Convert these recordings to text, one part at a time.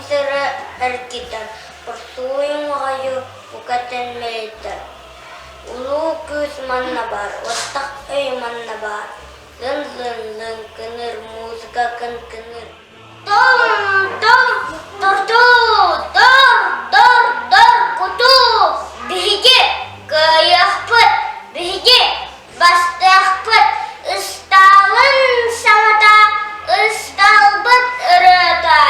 sera erkitan persuyung hayu bukaten meter ulu kus mannabar watak mannabar leng kenir musika kenir tom tor kutub bihige kayahpet bihige bastahpet istalun samata istalbet rata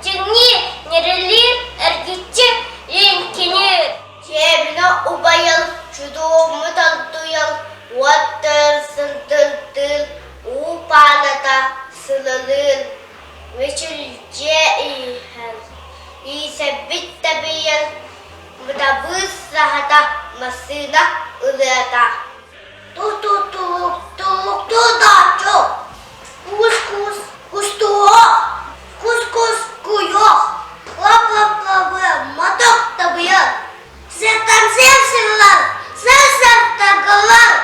cengi nyerilir ergici linkinir cebna ubayal judo mutal tuyal water sentel upalata selalil Vechul jehal isabit tabiyal mutabus sahata masina ulata tu dacho kus kuyo lap matok tabiyal setan silal sesat tagalar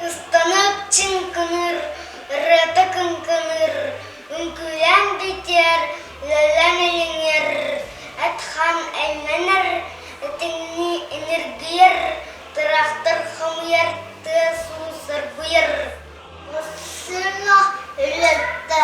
istanak cinkenir rata kenkenir Ungkulan dicer, lelan linger, athan elmener, tinggi energier, traktor khamyar, tesu serbuyar. Masalah lelta